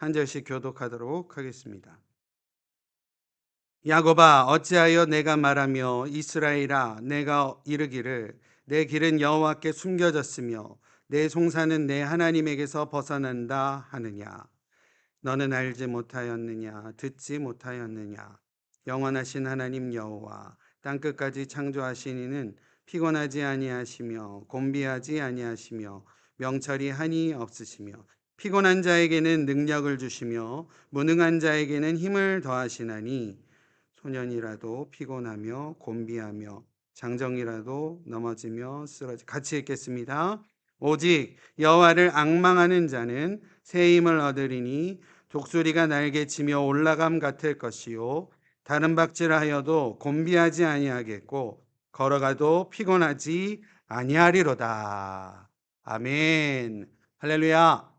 한 절씩 교독하도록 하겠습니다. 야곱아, 어찌하여 내가 말하며 이스라엘아, 내가 이르기를 내 길은 여호와께 숨겨졌으며 내 송사는 내 하나님에게서 벗어난다 하느냐? 너는 알지 못하였느냐? 듣지 못하였느냐? 영원하신 하나님 여호와 땅 끝까지 창조하신 이는 피곤하지 아니하시며 곤비하지 아니하시며 명철이 한이 없으시며 피곤한 자에게는 능력을 주시며 무능한 자에게는 힘을 더하시나니 소년이라도 피곤하며 곤비하며 장정이라도 넘어지며 쓰러지. 같이 읽겠습니다. 오직 여호와를 앙망하는 자는 새 힘을 얻으리니 독수리가 날개치며 올라감 같을 것이요 다른 박질하여도 곤비하지 아니하겠고 걸어가도 피곤하지 아니하리로다. 아멘. 할렐루야.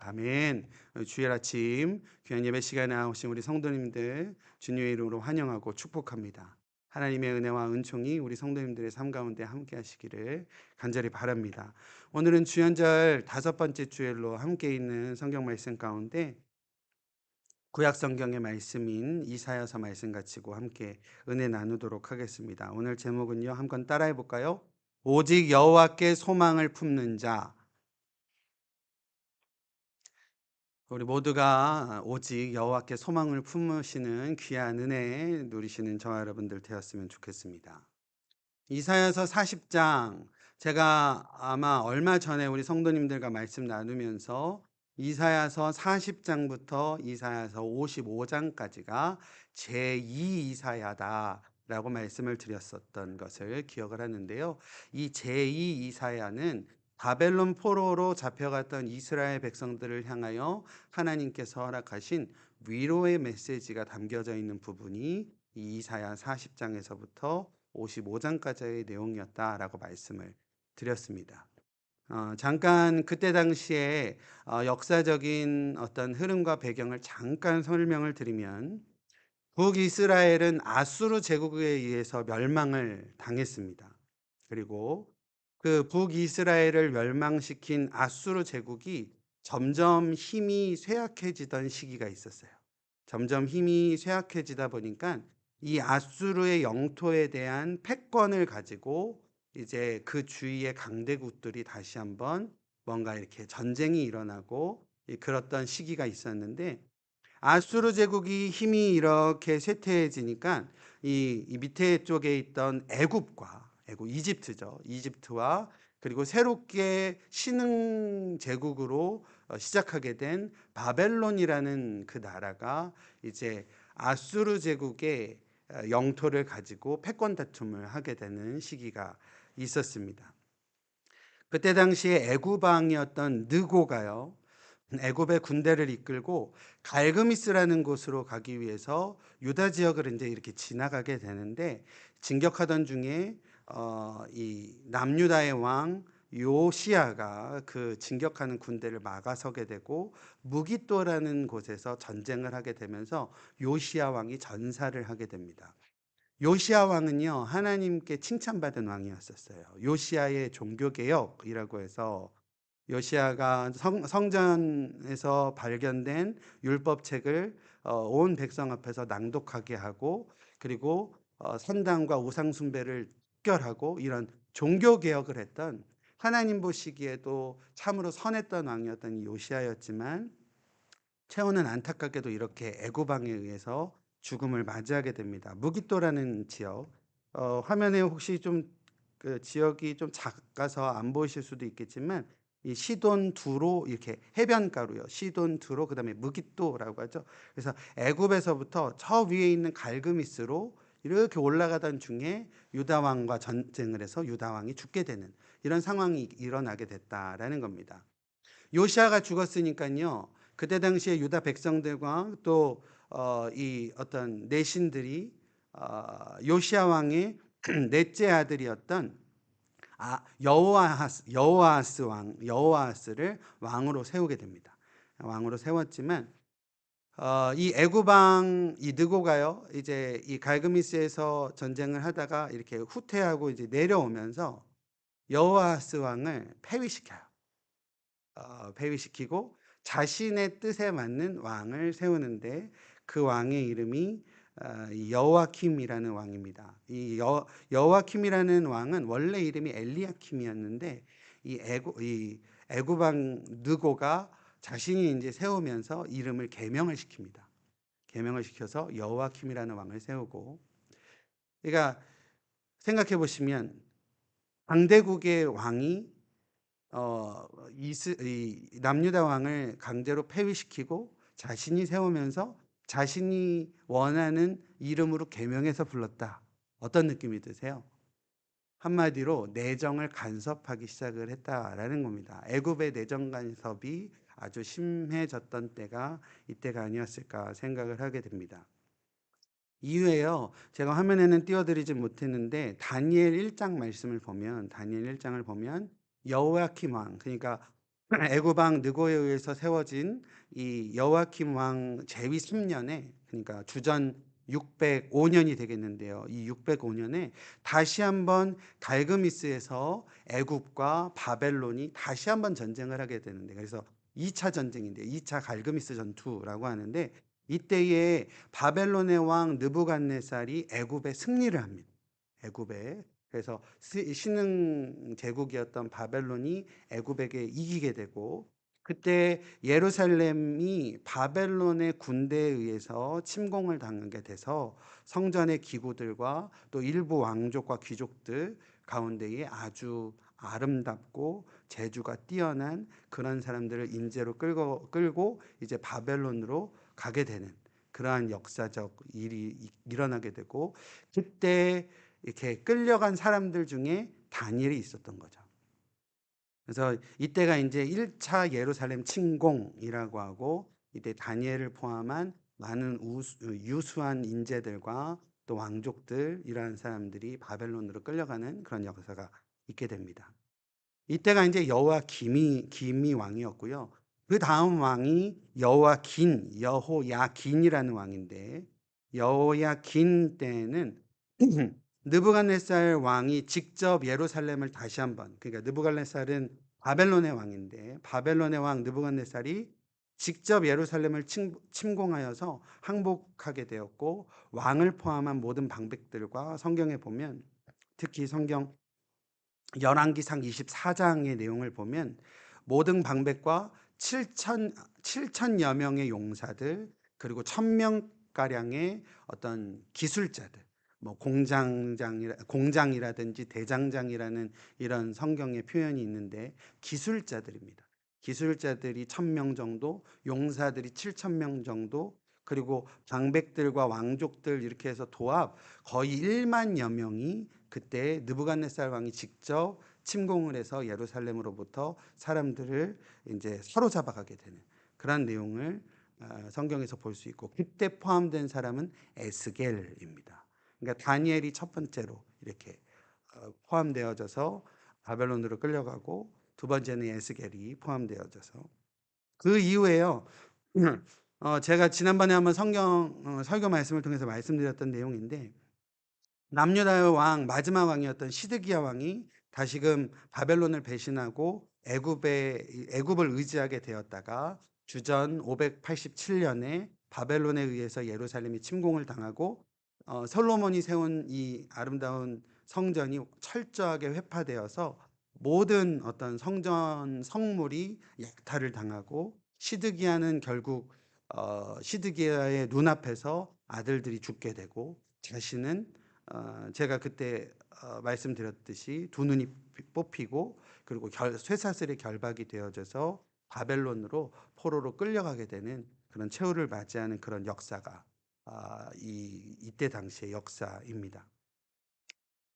아멘. 주일 아침 귀한 예배 시간에 나오신 우리 성도님들 주님의 이름으로 환영하고 축복합니다. 하나님의 은혜와 은총이 우리 성도님들의 삶 가운데 함께 하시기를 간절히 바랍니다. 오늘은 주연절 5번째 주일로 함께 있는 성경 말씀 가운데 구약 성경의 말씀인 이사야서 말씀 가지고 함께 은혜 나누도록 하겠습니다. 오늘 제목은요, 한번 따라해 볼까요? 오직 여호와께 소망을 품는 자. 우리 모두가 오직 여호와께 소망을 품으시는 귀한 은혜 누리시는 저와 여러분들 되었으면 좋겠습니다. 이사야서 40장, 제가 아마 얼마 전에 우리 성도님들과 말씀 나누면서 이사야서 40장부터 이사야서 55장까지가 제2 이사야다라고 말씀을 드렸었던 것을 기억을 하는데요. 이 제2 이사야는 바벨론 포로로 잡혀갔던 이스라엘 백성들을 향하여 하나님께서 허락하신 위로의 메시지가 담겨져 있는 부분이 이 이사야 40장에서부터 55장까지의 내용이었다라고 말씀을 드렸습니다. 잠깐 그때 당시에 역사적인 어떤 흐름과 배경을 잠깐 설명을 드리면, 북이스라엘은 아수르 제국에 의해서 멸망을 당했습니다. 그리고 그 북이스라엘을 멸망시킨 아수르 제국이 점점 힘이 쇠약해지던 시기가 있었어요. 점점 힘이 쇠약해지다 보니까 이 아수르의 영토에 대한 패권을 가지고 이제 그 주위의 강대국들이 다시 한번 뭔가 이렇게 전쟁이 일어나고 그랬던 시기가 있었는데, 아수르 제국이 힘이 이렇게 쇠퇴해지니까 이 밑에 쪽에 있던 애굽 이집트죠. 이집트와 그리고 새롭게 신흥 제국으로 시작하게 된 바벨론이라는 그 나라가 이제 아수르 제국의 영토를 가지고 패권 다툼을 하게 되는 시기가 있었습니다. 그때 당시에 애굽 왕이었던 느고가요, 애굽의 군대를 이끌고 갈그미스라는 곳으로 가기 위해서 유다 지역을 이제 이렇게 지나가게 되는데, 진격하던 중에 이 남유다의 왕 요시야가 그 진격하는 군대를 막아서게 되고 무기또라는 곳에서 전쟁을 하게 되면서 요시야 왕이 전사를 하게 됩니다. 요시야 왕은요, 하나님께 칭찬받은 왕이었었어요. 요시야의 종교개혁이라고 해서 요시야가 성전에서 발견된 율법책을 온 백성 앞에서 낭독하게 하고, 그리고 산당과 우상 숭배를 특결하고 이런 종교 개혁을 했던, 하나님 보시기에도 참으로 선했던 왕이었던 이 요시야였지만, 최후는 안타깝게도 이렇게 애굽 왕에 의해서 죽음을 맞이하게 됩니다. 무기또라는 지역, 화면에 혹시 좀 그 지역이 좀 작아서 안 보이실 수도 있겠지만, 이 시돈 두로, 이렇게 해변가로요. 시돈 두로, 그다음에 무기또라고 하죠. 그래서 애굽에서부터 저 위에 있는 갈그미스로 이렇게 올라가던 중에 유다 왕과 전쟁을 해서 유다 왕이 죽게 되는 이런 상황이 일어나게 됐다라는 겁니다. 요시아가 죽었으니까요, 그때 당시에 유다 백성들과 또 이 어떤 내신들이 요시아 왕의 넷째 아들이었던 여호아스를 왕으로 세우게 됩니다. 왕으로 세웠지만 이 애굽 왕 이 느고가요, 이제 이 갈그미스에서 전쟁을 하다가 이렇게 후퇴하고 이제 내려오면서 여호아스 왕을 폐위시켜요. 폐위시키고 자신의 뜻에 맞는 왕을 세우는데 그 왕의 이름이 이 여호야킴이라는 왕입니다. 이 여호야킴이라는 왕은 원래 이름이 엘리야킴이었는데 이 애굽 왕 느고가 자신이 이제 세우면서 이름을 개명을 시킵니다. 개명을 시켜서 여호야킴이라는 왕을 세우고, 그러니까 생각해 보시면 강대국의 왕이 이 남유다 왕을 강제로 폐위시키고 자신이 세우면서 자신이 원하는 이름으로 개명해서 불렀다. 어떤 느낌이 드세요? 한마디로 내정을 간섭하기 시작을 했다라는 겁니다. 애굽의 내정 간섭이 아주 심해졌던 때가 이때가 아니었을까 생각을 하게 됩니다. 이후에요, 제가 화면에는 띄워드리지 못했는데 다니엘 1장 말씀을 보면, 다니엘 1장을 보면 여호야킴 왕, 그러니까 애굽 왕 느고에 의해서 세워진 이 여호야킴 왕 제위 3년에, 그러니까 주전 605년이 되겠는데요. 이 605년에 다시 한번 갈그미스에서 애굽과 바벨론이 다시 한번 전쟁을 하게 되는데, 그래서 2차 전쟁인데 2차 갈그미스 전투라고 하는데, 이때에 바벨론의 왕 느부갓네살이 애굽에 승리를 합니다. 애굽에. 그래서 신흥 제국이었던 바벨론이 애굽에게 이기게 되고, 그때 예루살렘이 바벨론의 군대에 의해서 침공을 당하게 돼서 성전의 기구들과 또 일부 왕족과 귀족들 가운데에 아주 아름답고 재주가 뛰어난 그런 사람들을 인재로 끌고 이제 바벨론으로 가게 되는 그러한 역사적 일이 일어나게 되고, 그때 이렇게 끌려간 사람들 중에 다니엘이 있었던 거죠. 그래서 이때가 이제 1차 예루살렘 침공이라고 하고, 이때 다니엘을 포함한 많은 유수한 인재들과 또 왕족들, 이러한 사람들이 바벨론으로 끌려가는 그런 역사가 있게 됩니다. 이때가 이제 여호야김이 왕이었고요. 그 다음 왕이 여호야긴이라는 왕인데, 여호야긴 때는 느부갓네살 왕이 직접 예루살렘을 다시 한번, 그러니까 느부갓네살은 바벨론의 왕인데 바벨론의 왕 느부갓네살이 직접 예루살렘을 침공하여서 항복하게 되었고, 왕을 포함한 모든 방백들과 성경에 보면, 특히 성경 열왕기상 24장의 내용을 보면 모든 방백과 7천여 명의 용사들, 그리고 1,000명가량의 어떤 기술자들, 뭐 공장이라든지 대장장이라는 이런 성경의 표현이 있는데 기술자들입니다. 기술자들이 1,000명 정도, 용사들이 7,000명 정도, 그리고 방백들과 왕족들, 이렇게 해서 도합 거의 1만여 명이 그때 느부갓네살 왕이 직접 침공을 해서 예루살렘으로부터 사람들을 이제 사로잡아가게 되는 그런 내용을 성경에서 볼 수 있고, 그때 포함된 사람은 에스겔입니다. 그러니까 다니엘이 첫 번째로 이렇게 포함되어져서 바벨론으로 끌려가고, 두 번째는 에스겔이 포함되어져서, 그 이후에요. 제가 지난번에 한번 성경 설교 말씀을 통해서 말씀드렸던 내용인데, 남유다의 왕 마지막 왕이었던 시드기야 왕이 다시금 바벨론을 배신하고 애굽을 의지하게 되었다가 주전 587년에 바벨론에 의해서 예루살렘이 침공을 당하고, 솔로몬이 세운 이 아름다운 성전이 철저하게 회파되어서 모든 어떤 성전 성물이 약탈을 당하고, 시드기야는 결국 시드기야의 눈앞에서 아들들이 죽게 되고, 자신은 제가 그때 말씀드렸듯이 두 눈이 뽑히고, 그리고 쇠사슬의 결박이 되어져서 바벨론으로 포로로 끌려가게 되는 그런 최후를 맞이하는 그런 역사가 이때 당시의 역사입니다.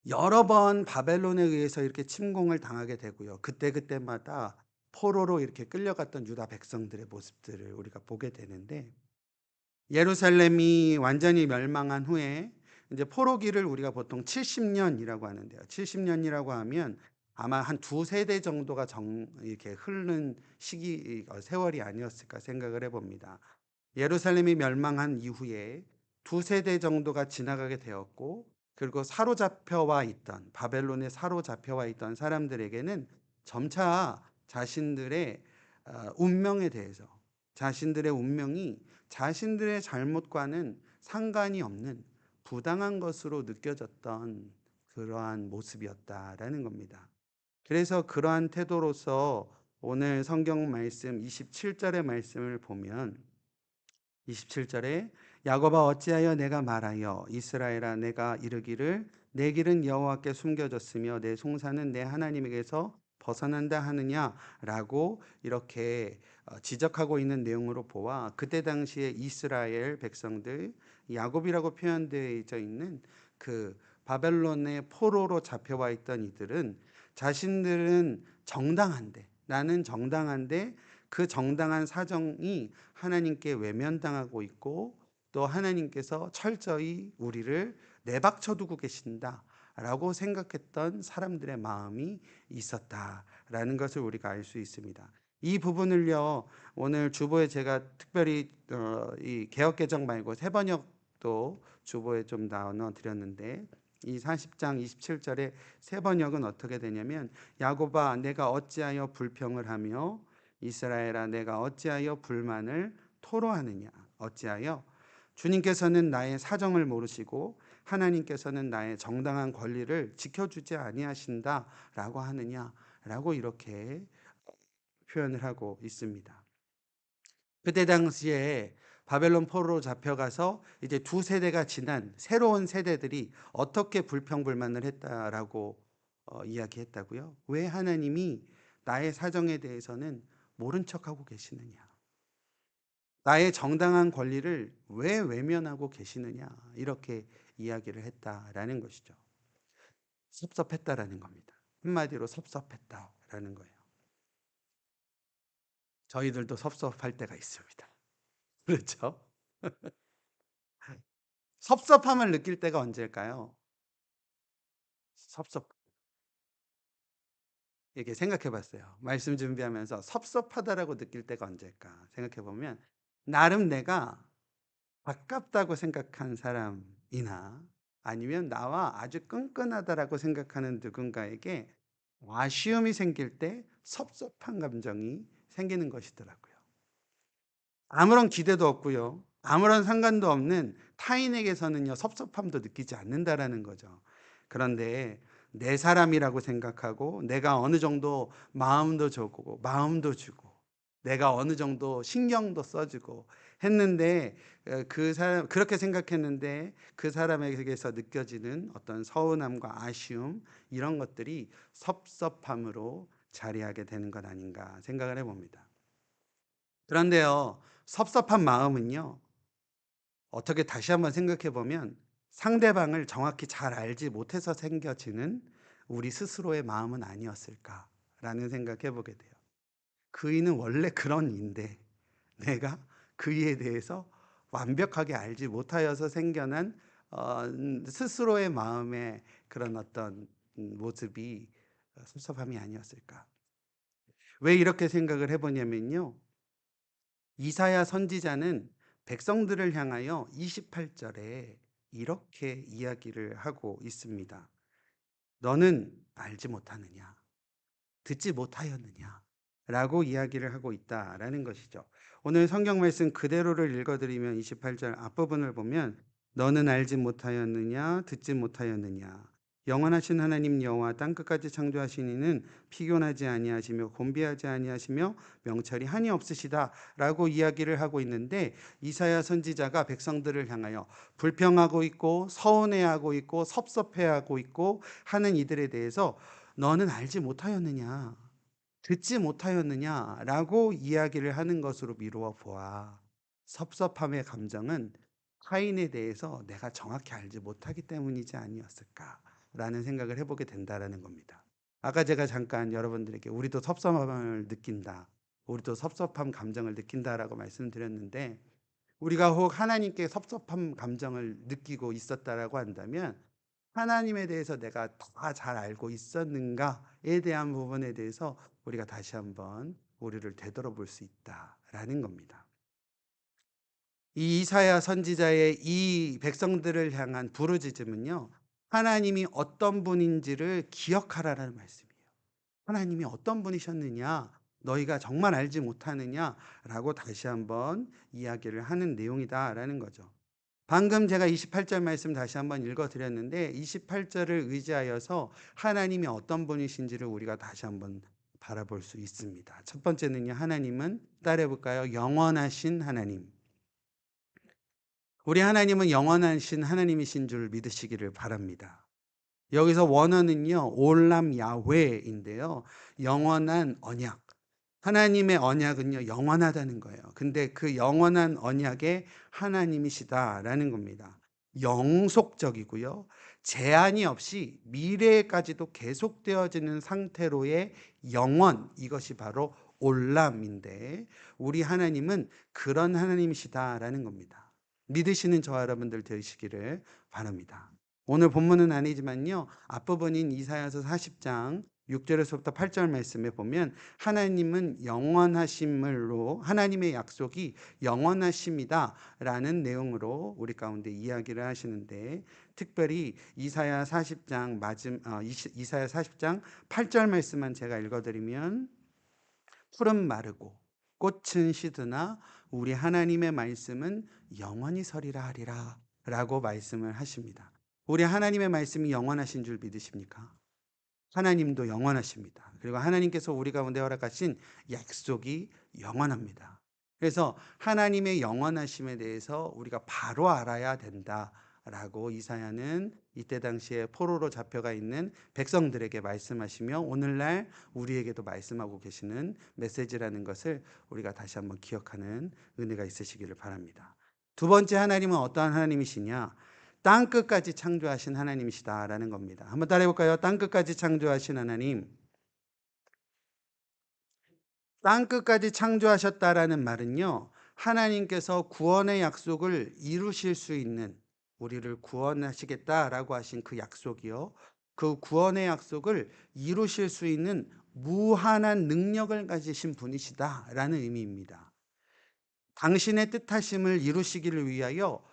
여러 번 바벨론에 의해서 이렇게 침공을 당하게 되고요. 그때마다 포로로 이렇게 끌려갔던 유다 백성들의 모습들을 우리가 보게 되는데, 예루살렘이 완전히 멸망한 후에 이제 포로기를 우리가 보통 70년이라고 하는데요. 70년이라고 하면 아마 한 두 세대 정도가 이렇게 흐르는 시기 세월이 아니었을까 생각을 해봅니다. 예루살렘이 멸망한 이후에 두 세대 정도가 지나가게 되었고, 그리고 바벨론에 사로잡혀와 있던 사람들에게는 점차 자신들의 운명에 대해서, 자신들의 운명이 자신들의 잘못과는 상관이 없는 부당한 것으로 느껴졌던 그러한 모습이었다라는 겁니다. 그래서 그러한 태도로서 오늘 성경 말씀 27절의 말씀을 보면 27절에 야곱아 어찌하여 내가 말하여 이스라엘아 내가 이르기를 내 길은 여호와께 숨겨졌으며 내 송사는 내 하나님에게서 벗어난다 하느냐라고 이렇게 지적하고 있는 내용으로 보아 그때 당시에 이스라엘 백성들 야곱이라고 표현되어 있는 그 바벨론의 포로로 잡혀와 있던 이들은 자신들은 정당한데 나는 정당한데 그 정당한 사정이 하나님께 외면당하고 있고 또 하나님께서 철저히 우리를 내박쳐 두고 계신다라고 생각했던 사람들의 마음이 있었다라는 것을 우리가 알 수 있습니다. 이 부분을요 오늘 주보에 제가 특별히 이 개역개정 말고 새번역도 주보에 좀 나눠 드렸는데 이 40장 27절에 새번역은 어떻게 되냐면 야곱아 내가 어찌하여 불평을 하며 이스라엘아 내가 어찌하여 불만을 토로하느냐 어찌하여 주님께서는 나의 사정을 모르시고 하나님께서는 나의 정당한 권리를 지켜주지 아니하신다라고 하느냐라고 이렇게 표현을 하고 있습니다. 그때 당시에 바벨론 포로로 잡혀가서 이제 두 세대가 지난 새로운 세대들이 어떻게 불평불만을 했다라고 이야기했다고요? 왜 하나님이 나의 사정에 대해서는 모른 척하고 계시느냐? 나의 정당한 권리를 왜 외면하고 계시느냐? 이렇게 이야기를 했다라는 것이죠. 섭섭했다라는 겁니다. 한마디로 섭섭했다라는 거예요. 저희들도 섭섭할 때가 있습니다. 그렇죠? 섭섭함을 느낄 때가 언제일까요? 섭섭. 이렇게 생각해 봤어요. 말씀 준비하면서 섭섭하다라고 느낄 때가 언제일까 생각해 보면 나름 내가 가깝다고 생각한 사람이나 아니면 나와 아주 끈끈하다라고 생각하는 누군가에게 아쉬움이 생길 때 섭섭한 감정이 생기는 것이더라고요. 아무런 기대도 없고요. 아무런 상관도 없는 타인에게서는요, 섭섭함도 느끼지 않는다라는 거죠. 그런데 내 사람이라고 생각하고 내가 어느 정도 마음도 주고 마음도 주고 내가 어느 정도 신경도 써주고 했는데 그 사람 그렇게 생각했는데 그 사람에게서 느껴지는 어떤 서운함과 아쉬움 이런 것들이 섭섭함으로 자리하게 되는 것 아닌가 생각을 해봅니다. 그런데요, 섭섭한 마음은요, 어떻게 다시 한번 생각해 보면 상대방을 정확히 잘 알지 못해서 생겨지는 우리 스스로의 마음은 아니었을까라는 생각해 보게 돼요. 그이는 원래 그런 이인데 내가 그이에 대해서 완벽하게 알지 못하여서 생겨난 스스로의 마음의 그런 어떤 모습이 섭섭함이 아니었을까. 왜 이렇게 생각을 해보냐면요. 이사야 선지자는 백성들을 향하여 28절에 이렇게 이야기를 하고 있습니다. 너는 알지 못하느냐? 듣지 못하였느냐? 라고 이야기를 하고 있다라는 것이죠. 오늘 성경 말씀 그대로를 읽어드리면 28절 앞부분을 보면 너는 알지 못하였느냐? 듣지 못하였느냐? 영원하신 하나님 여호와 땅끝까지 창조하신 이는 피곤하지 아니하시며 곤비하지 아니하시며 명철이 한이 없으시다라고 이야기를 하고 있는데 이사야 선지자가 백성들을 향하여 불평하고 있고 서운해하고 있고 섭섭해하고 있고 하는 이들에 대해서 너는 알지 못하였느냐? 듣지 못하였느냐라고 이야기를 하는 것으로 미루어 보아 섭섭함의 감정은 타인에 대해서 내가 정확히 알지 못하기 때문이지 아니었을까라는 생각을 해보게 된다라는 겁니다. 아까 제가 잠깐 여러분들에게 우리도 섭섭함을 느낀다, 우리도 섭섭함 감정을 느낀다라고 말씀드렸는데 우리가 혹 하나님께 섭섭함 감정을 느끼고 있었다라고 한다면 하나님에 대해서 내가 다 잘 알고 있었는가에 대한 부분에 대해서 우리가 다시 한번 우리를 되돌아볼 수 있다라는 겁니다. 이 이사야 선지자의 이 백성들을 향한 부르짖음은요. 하나님이 어떤 분인지를 기억하라는 말씀이에요. 하나님이 어떤 분이셨느냐? 너희가 정말 알지 못하느냐라고 다시 한번 이야기를 하는 내용이다라는 거죠. 방금 제가 28절 말씀 다시 한번 읽어 드렸는데 28절을 의지하여서 하나님이 어떤 분이신지를 우리가 다시 한번 바라볼 수 있습니다. 첫 번째는요. 하나님은 따라해 볼까요? 영원하신 하나님. 우리 하나님은 영원하신 하나님이신 줄 믿으시기를 바랍니다. 여기서 원어는요. 올람 야훼인데요. 영원한 언약. 하나님의 언약은요. 영원하다는 거예요. 근데 그 영원한 언약의 하나님이시다라는 겁니다. 영속적이고요. 제한이 없이 미래까지도 계속되어지는 상태로의 영원, 이것이 바로 올람인데 우리 하나님은 그런 하나님이시다라는 겁니다. 믿으시는 저와 여러분들 되시기를 바랍니다. 오늘 본문은 아니지만요. 앞부분인 이사야서 40장 6절에서부터 8절 말씀에 보면 하나님은 영원하심으로 하나님의 약속이 영원하심이다라는 내용으로 우리 가운데 이야기를 하시는데 특별히 이사야 40장 이사야 40장 8절 말씀만 제가 읽어드리면 풀은 마르고 꽃은 시드나 우리 하나님의 말씀은 영원히 서리라 하리라 라고 말씀을 하십니다. 우리 하나님의 말씀이 영원하신 줄 믿으십니까? 하나님도 영원하십니다. 그리고 하나님께서 우리 가운데 허락하신 약속이 영원합니다. 그래서 하나님의 영원하심에 대해서 우리가 바로 알아야 된다라고 이사야는 이때 당시에 포로로 잡혀가 있는 백성들에게 말씀하시며 오늘날 우리에게도 말씀하고 계시는 메시지라는 것을 우리가 다시 한번 기억하는 은혜가 있으시기를 바랍니다. 두 번째 하나님은 어떠한 하나님이시냐? 땅끝까지 창조하신 하나님이시다라는 겁니다. 한번 따라해 볼까요? 땅끝까지 창조하신 하나님. 땅끝까지 창조하셨다라는 말은요. 하나님께서 구원의 약속을 이루실 수 있는 우리를 구원하시겠다라고 하신 그 약속이요. 그 구원의 약속을 이루실 수 있는 무한한 능력을 가지신 분이시다라는 의미입니다. 당신의 뜻하심을 이루시기를 위하여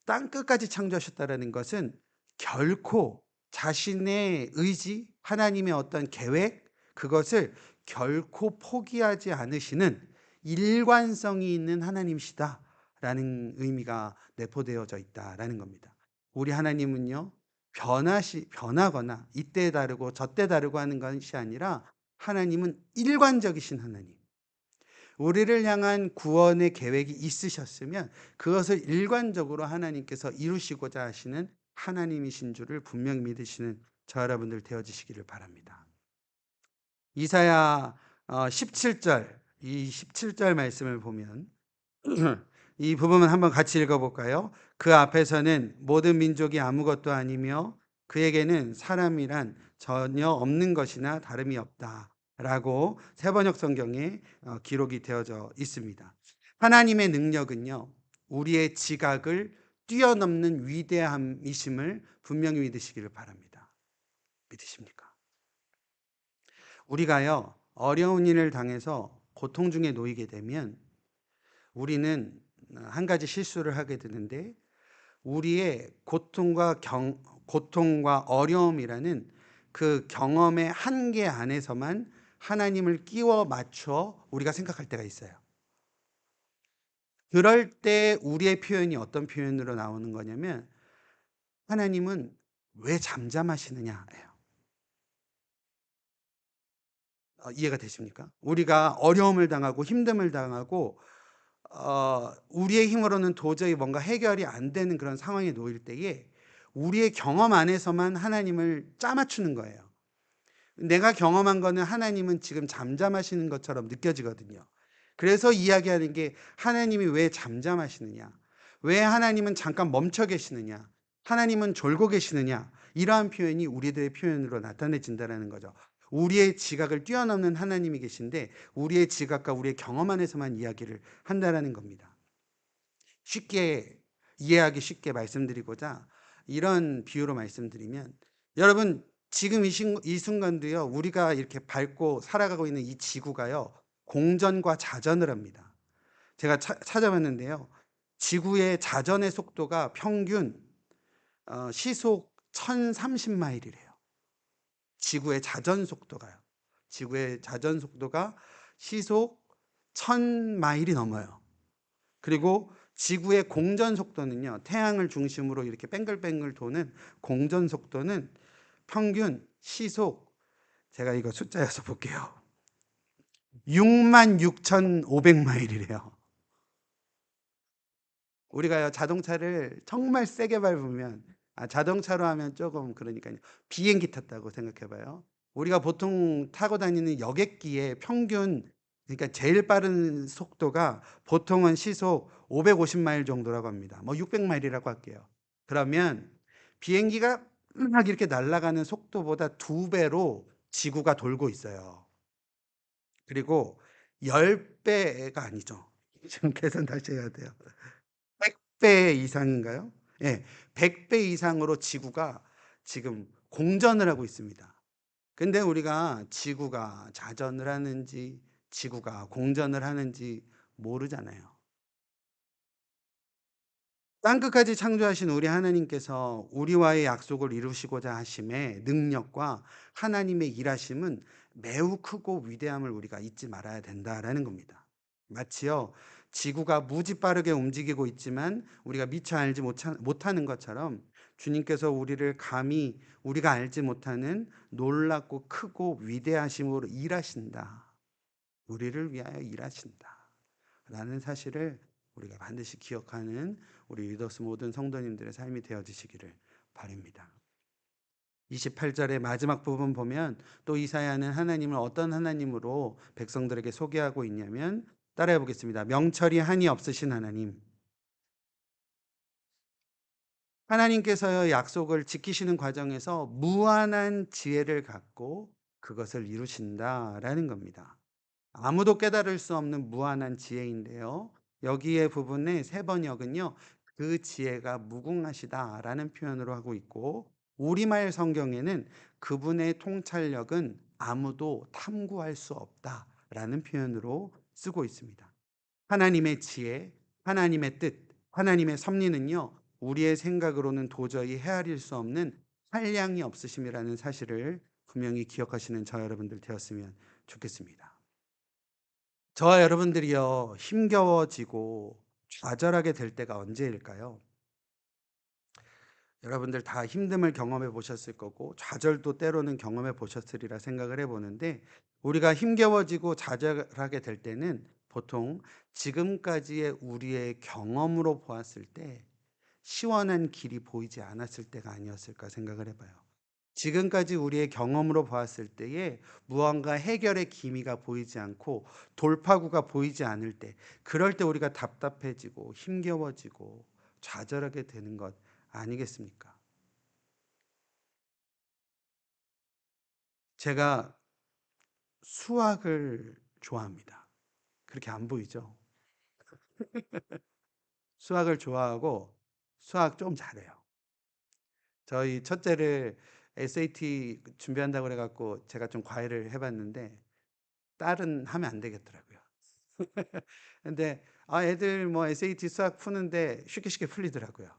땅끝까지 창조하셨다라는 것은 결코 자신의 의지, 하나님의 어떤 계획, 그것을 결코 포기하지 않으시는 일관성이 있는 하나님이시다라는 의미가 내포되어져 있다라는 겁니다. 우리 하나님은요, 변하거나 이때 다르고 저때 다르고 하는 것이 아니라 하나님은 일관적이신 하나님. 우리를 향한 구원의 계획이 있으셨으면 그것을 일관적으로 하나님께서 이루시고자 하시는 하나님이신 줄을 분명히 믿으시는 저 여러분들 되어지시기를 바랍니다. 이사야 17절, 이 17절 말씀을 보면 이 부분을 한번 같이 읽어볼까요? 그 앞에서는 모든 민족이 아무것도 아니며 그에게는 사람이란 전혀 없는 것이나 다름이 없다 라고 새번역 성경에 기록이 되어져 있습니다. 하나님의 능력은요, 우리의 지각을 뛰어넘는 위대함이심을 분명히 믿으시기를 바랍니다. 믿으십니까? 우리가요, 어려운 일을 당해서 고통 중에 놓이게 되면 우리는 한 가지 실수를 하게 되는데 우리의 고통과 어려움이라는 그 경험의 한계 안에서만 하나님을 끼워 맞춰 우리가 생각할 때가 있어요. 그럴 때 우리의 표현이 어떤 표현으로 나오는 거냐면 하나님은 왜 잠잠하시느냐예요. 이해가 되십니까? 우리가 어려움을 당하고 힘듦을 당하고 우리의 힘으로는 도저히 뭔가 해결이 안 되는 그런 상황에 놓일 때에 우리의 경험 안에서만 하나님을 짜맞추는 거예요. 내가 경험한 거는 하나님은 지금 잠잠하시는 것처럼 느껴지거든요. 그래서 이야기하는 게 하나님이 왜 잠잠하시느냐? 왜 하나님은 잠깐 멈춰 계시느냐? 하나님은 졸고 계시느냐? 이러한 표현이 우리들의 표현으로 나타내진다는 거죠. 우리의 지각을 뛰어넘는 하나님이 계신데 우리의 지각과 우리의 경험 안에서만 이야기를 한다는 겁니다. 쉽게 이해하기 쉽게 말씀드리고자 이런 비유로 말씀드리면 여러분 지금 이 순간도요 우리가 이렇게 밟고 살아가고 있는 이 지구가요 공전과 자전을 합니다. 제가 찾아봤는데요 지구의 자전의 속도가 평균 시속 1030마일이래요. 지구의 자전 속도가요. 지구의 자전 속도가 시속 1000마일이 넘어요. 그리고 지구의 공전 속도는요, 태양을 중심으로 이렇게 뱅글뱅글 도는 공전 속도는 평균 시속, 제가 이거 숫자여서 볼게요. 66,500마일이래요. 우리가요, 자동차를 정말 세게 밟으면, 자동차로 하면 조금 그러니까요. 비행기 탔다고 생각해 봐요. 우리가 보통 타고 다니는 여객기의 평균, 그러니까 제일 빠른 속도가 보통은 시속 550마일 정도라고 합니다. 뭐 600마일이라고 할게요. 그러면 비행기가 막 이렇게 날아가는 속도보다 2배로 지구가 돌고 있어요. 그리고 10배가 아니죠. 지금 계산 다시 해야 돼요. 100배 이상인가요? 예. 100배 이상으로 지구가 지금 공전을 하고 있습니다. 근데 우리가 지구가 자전을 하는지 지구가 공전을 하는지 모르잖아요. 땅끝까지 창조하신 우리 하나님께서 우리와의 약속을 이루시고자 하심의 능력과 하나님의 일하심은 매우 크고 위대함을 우리가 잊지 말아야 된다라는 겁니다. 마치요, 지구가 무지 빠르게 움직이고 있지만 우리가 미처 알지 못하는 것처럼 주님께서 우리를 감히 우리가 알지 못하는 놀랍고 크고 위대하심으로 일하신다. 우리를 위하여 일하신다. 라는 사실을 우리가 반드시 기억하는 우리 리더스 모든 성도님들의 삶이 되어지시기를 바랍니다. 28절의 마지막 부분 보면 또 이사야는 하나님을 어떤 하나님으로 백성들에게 소개하고 있냐면, 따라해 보겠습니다. 명철이 한이 없으신 하나님. 하나님께서 약속을 지키시는 과정에서 무한한 지혜를 갖고 그것을 이루신다라는 겁니다. 아무도 깨달을 수 없는 무한한 지혜인데요. 여기에 부분의 세 번역은요, 그 지혜가 무궁하시다라는 표현으로 하고 있고, 우리말 성경에는 그분의 통찰력은 아무도 탐구할 수 없다라는 표현으로 쓰고 있습니다. 하나님의 지혜, 하나님의 뜻, 하나님의 섭리는요, 우리의 생각으로는 도저히 헤아릴 수 없는 한량이 없으심이라는 사실을 분명히 기억하시는 저 여러분들 되었으면 좋겠습니다. 저와 여러분들이요, 힘겨워지고 좌절하게 될 때가 언제일까요? 여러분들 다 힘듦을 경험해 보셨을 거고 좌절도 때로는 경험해 보셨으리라 생각을 해 보는데, 우리가 힘겨워지고 좌절하게 될 때는 보통 지금까지의 우리의 경험으로 보았을 때 시원한 길이 보이지 않았을 때가 아니었을까 생각을 해 봐요. 지금까지 우리의 경험으로 보았을 때에 무언가 해결의 기미가 보이지 않고 돌파구가 보이지 않을 때, 그럴 때 우리가 답답해지고 힘겨워지고 좌절하게 되는 것 아니겠습니까? 제가 수학을 좋아합니다. 그렇게 안 보이죠? 수학을 좋아하고 수학 좀 잘해요. 저희 첫째를 SAT 준비한다고 그래 갖고 제가 좀 과외를 해 봤는데 딸은 하면 안 되겠더라고요. 근데 애들 뭐 SAT 수학 푸는데 쉽게 쉽게 풀리더라고요.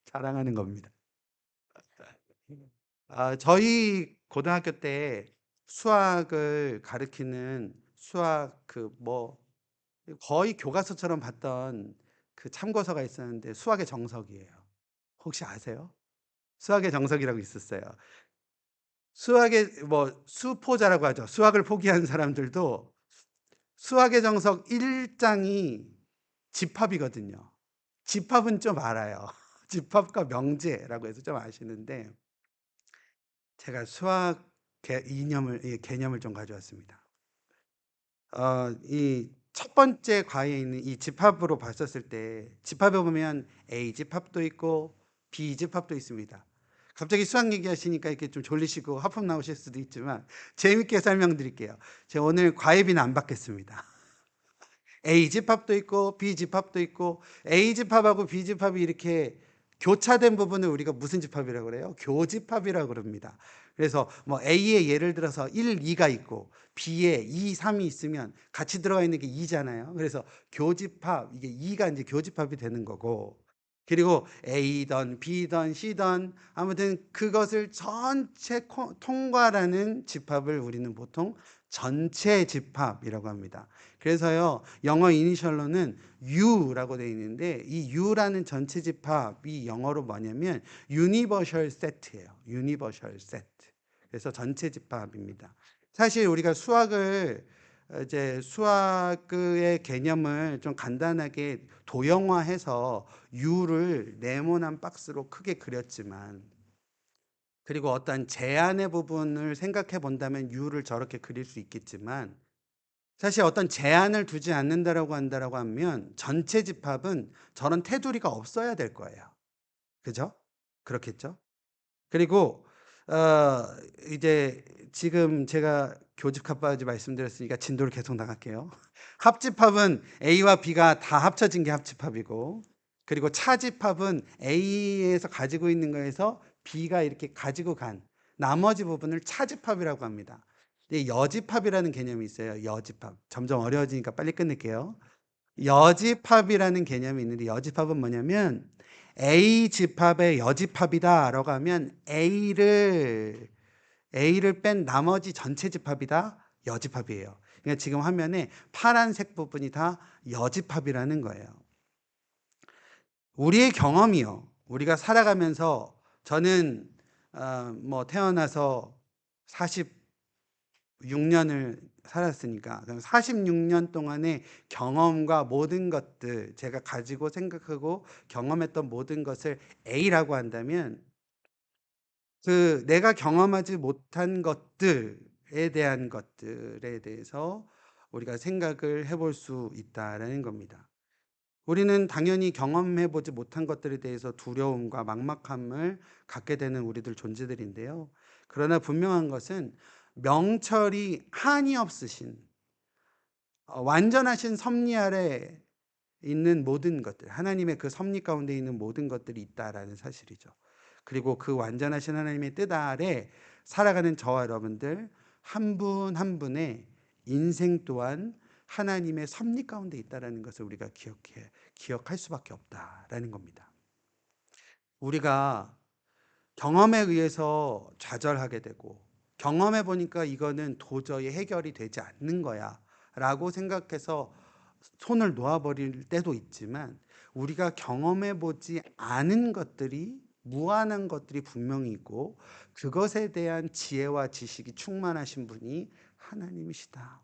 자랑하는 겁니다. 저희 고등학교 때 수학을 가르치는 수학 거의 교과서처럼 봤던 그 참고서가 있었는데 수학의 정석이에요. 혹시 아세요? 수학의 정석이라고 있었어요. 수학의 수포자라고 하죠. 수학을 포기한 사람들도 수학의 정석 1장이 집합이거든요. 집합은 좀 알아요. 집합과 명제라고 해서 좀 아시는데, 제가 수학 개념을 좀 가져왔습니다. 이 첫 번째 과에 있는 이 집합으로 봤었을 때, 집합에 보면 A 집합도 있고 B 집합도 있습니다. 갑자기 수학 얘기하시니까 이렇게 좀 졸리시고 하품 나오실 수도 있지만 재밌게 설명드릴게요. 제가 오늘 과외비는 안 받겠습니다. A 집합도 있고 B 집합도 있고, A 집합하고 B 집합이 이렇게 교차된 부분을 우리가 무슨 집합이라고 그래요? 교집합이라고 그럽니다. 그래서 뭐 A에 예를 들어서 1, 2가 있고 B에 2, 3이 있으면 같이 들어가 있는 게 2잖아요. 그래서 교집합, 이게 2가 이제 교집합이 되는 거고, 그리고 A던 B던 C던 아무튼 그것을 전체 통과라는 집합을 우리는 보통 전체 집합이라고 합니다. 그래서요, 영어 이니셜로는 U라고 되어 있는데 이 U라는 전체 집합이 영어로 뭐냐면 Universal Set예요. Universal Set. 그래서 전체 집합입니다. 사실 우리가 수학의 개념을 좀 간단하게 도형화해서 U를 네모난 박스로 크게 그렸지만, 그리고 어떤 제한의 부분을 생각해 본다면 U를 저렇게 그릴 수 있겠지만, 사실 어떤 제한을 두지 않는다라고 한다라고 하면 전체 집합은 저런 테두리가 없어야 될 거예요. 그죠? 그렇겠죠? 그리고 어 이제 지금 제가 교집합까지 말씀드렸으니까 진도를 계속 나갈게요. 합집합은 A와 B가 다 합쳐진 게 합집합이고, 그리고 차집합은 A에서 가지고 있는 거에서 B가 이렇게 가지고 간 나머지 부분을 차집합이라고 합니다. 근데 여집합이라는 개념이 있어요. 여집합. 점점 어려워지니까 빨리 끝낼게요. 여집합이라는 개념이 있는데, 여집합은 뭐냐면 A 집합의 여집합이다라고 하면 A를 뺀 나머지 전체 집합이 다 여집합이에요. 그러니까 지금 화면에 파란색 부분이 다 여집합이라는 거예요. 우리의 경험이요. 우리가 살아가면서 저는 태어나서 46년을 살았으니까, 그럼 46년 동안의 경험과 모든 것들, 제가 가지고 생각하고 경험했던 모든 것을 A라고 한다면, 그 내가 경험하지 못한 것들에 대한 것들에 대해서 우리가 생각을 해볼 수 있다라는 겁니다. 우리는 당연히 경험해 보지 못한 것들에 대해서 두려움과 막막함을 갖게 되는 우리들 존재들인데요. 그러나 분명한 것은 명철이 한이 없으신 완전하신 섭리 아래 있는 모든 것들, 하나님의 그 섭리 가운데 있는 모든 것들이 있다라는 사실이죠. 그리고 그 완전하신 하나님의 뜻 아래 살아가는 저와 여러분들 한 분 한 분의 인생 또한 하나님의 섭리 가운데 있다라는 것을 우리가 기억할 수밖에 없다라는 겁니다. 우리가 경험에 의해서 좌절하게 되고, 경험해 보니까 이거는 도저히 해결이 되지 않는 거야 라고 생각해서 손을 놓아버릴 때도 있지만, 우리가 경험해 보지 않은 것들이, 무한한 것들이 분명히 있고, 그것에 대한 지혜와 지식이 충만하신 분이 하나님이시다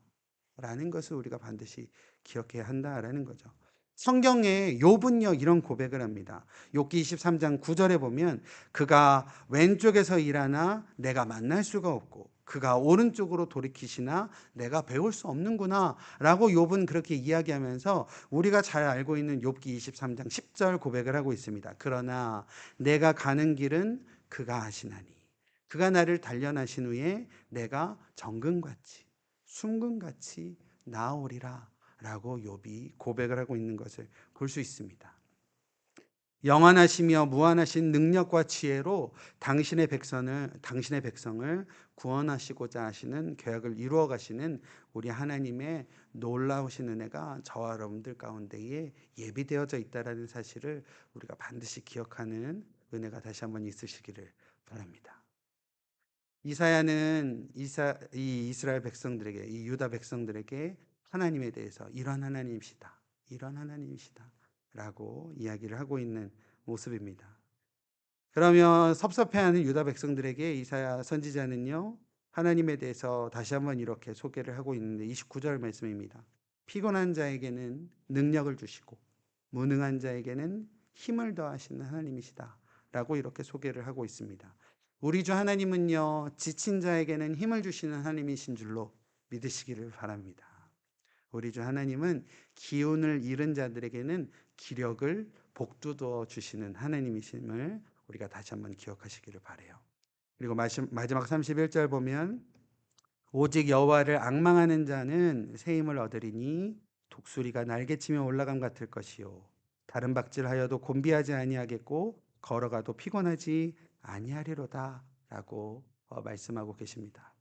라는 것을 우리가 반드시 기억해야 한다라는 거죠. 성경에 욥은요 이런 고백을 합니다. 욥기 23장 9절에 보면, 그가 왼쪽에서 일하나 내가 만날 수가 없고 그가 오른쪽으로 돌이키시나 내가 배울 수 없는구나 라고 욥은 그렇게 이야기하면서 우리가 잘 알고 있는 욥기 23장 10절 고백을 하고 있습니다. 그러나 내가 가는 길은 그가 아시나니 그가 나를 단련하신 후에 내가 정금같이 순금같이 나오리라 라고 욥이 고백을 하고 있는 것을 볼 수 있습니다. 영원하시며 무한하신 능력과 지혜로 당신의 백성을 구원하시고자 하시는 계획을 이루어 가시는 우리 하나님의 놀라우신 은혜가 저와 여러분들 가운데에 예비되어져 있다라는 사실을 우리가 반드시 기억하는 은혜가 다시 한번 있으시기를 바랍니다. 이사야는 이 이스라엘 백성들에게, 이 유다 백성들에게 하나님에 대해서 이런 하나님이시다, 이런 하나님이시다 라고 이야기를 하고 있는 모습입니다. 그러면 섭섭해하는 유다 백성들에게 이사야 선지자는요, 하나님에 대해서 다시 한번 이렇게 소개를 하고 있는데 29절 말씀입니다. 피곤한 자에게는 능력을 주시고 무능한 자에게는 힘을 더하시는 하나님이시다 라고 이렇게 소개를 하고 있습니다. 우리 주 하나님은요, 지친 자에게는 힘을 주시는 하나님이신 줄로 믿으시기를 바랍니다. 우리 주 하나님은 기운을 잃은 자들에게는 기력을 복돋워 주시는 하나님이심을 우리가 다시 한번 기억하시기를 바라요. 그리고 마지막 31절 보면, 오직 여호와를 앙망하는 자는 새 힘을 얻으리니 독수리가 날개치며 올라감 같을 것이요 다른 박질하여도 곤비하지 아니하겠고 걸어가도 피곤하지 아니하리로다 라고 말씀하고 계십니다.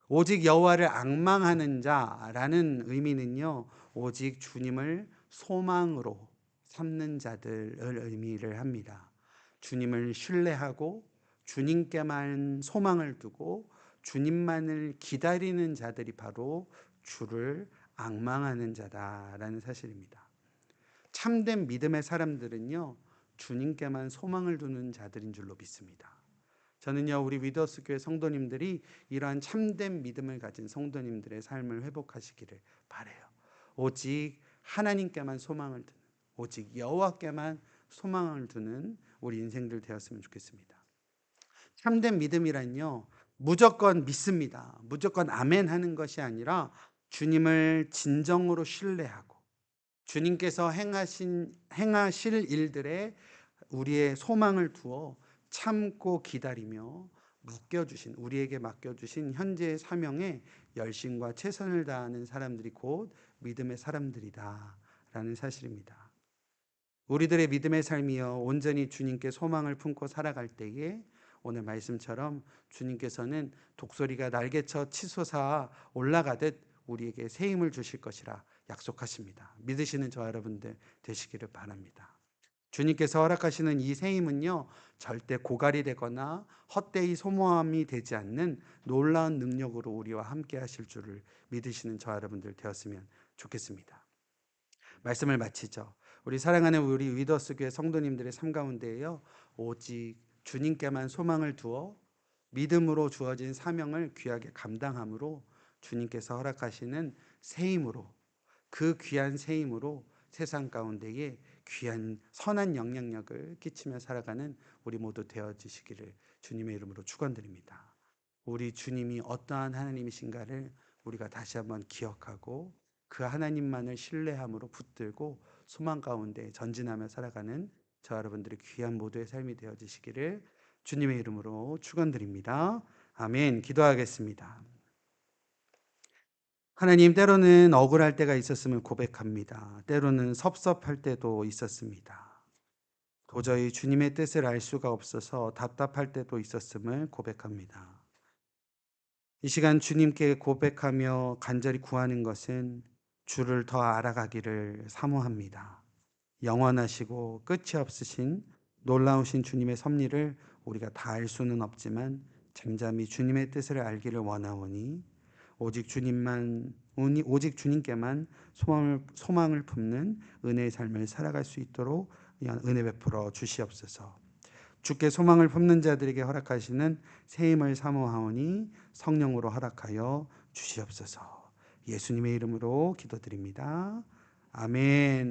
오직 여호와를 앙망하는 자라는 의미는요, 오직 주님을 소망으로 삼는 자들을 의미를 합니다. 주님을 신뢰하고 주님께만 소망을 두고 주님만을 기다리는 자들이 바로 주를 앙망하는 자다라는 사실입니다. 참된 믿음의 사람들은요, 주님께만 소망을 두는 자들인 줄로 믿습니다. 저는요, 우리 위더스 교회 성도님들이 이러한 참된 믿음을 가진 성도님들의 삶을 회복하시기를 바라요. 오직 하나님께만 소망을 두는, 오직 여호와께만 소망을 두는 우리 인생들 되었으면 좋겠습니다. 참된 믿음이란요, 무조건 믿습니다. 무조건 아멘 하는 것이 아니라 주님을 진정으로 신뢰하고 주님께서 행하실 일들에 우리의 소망을 두어 참고 기다리며 우리에게 맡겨주신 현재의 사명에 열심과 최선을 다하는 사람들이 곧 믿음의 사람들이다라는 사실입니다. 우리들의 믿음의 삶이요, 온전히 주님께 소망을 품고 살아갈 때에 오늘 말씀처럼 주님께서는 독수리가 날개쳐 치솟아 올라가듯 우리에게 새 힘을 주실 것이라 약속하십니다. 믿으시는 저와 여러분들 되시기를 바랍니다. 주님께서 허락하시는 이 새 힘은요, 절대 고갈이 되거나 헛되이 소모함이 되지 않는 놀라운 능력으로 우리와 함께 하실 줄을 믿으시는 저와 여러분들 되었으면 좋겠습니다. 말씀을 마치죠. 우리 사랑하는 우리 위더스 교회 성도님들의 삶 가운데에요, 오직 주님께만 소망을 두어 믿음으로 주어진 사명을 귀하게 감당함으로 주님께서 허락하시는 새 힘으로, 그 귀한 새 힘으로 세상 가운데에 귀한 선한 영향력을 끼치며 살아가는 우리 모두 되어지시기를 주님의 이름으로 축원드립니다. 우리 주님이 어떠한 하나님이신가를 우리가 다시 한번 기억하고 그 하나님만을 신뢰함으로 붙들고 소망 가운데 전진하며 살아가는 저 여러분들의 귀한 모두의 삶이 되어지시기를 주님의 이름으로 축원드립니다. 아멘. 기도하겠습니다. 하나님, 때로는 억울할 때가 있었음을 고백합니다. 때로는 섭섭할 때도 있었습니다. 도저히 주님의 뜻을 알 수가 없어서 답답할 때도 있었음을 고백합니다. 이 시간 주님께 고백하며 간절히 구하는 것은 주를 더 알아가기를 사모합니다. 영원하시고 끝이 없으신 놀라우신 주님의 섭리를 우리가 다 알 수는 없지만 잠잠히 주님의 뜻을 알기를 원하오니 오직 주님께만 소망을 품는 은혜의 삶을 살아갈 수 있도록 은혜 베풀어 주시옵소서. 주께 소망을 품는 자들에게 허락하시는 새 힘을 사모하오니 성령으로 허락하여 주시옵소서. 예수님의 이름으로 기도드립니다. 아멘.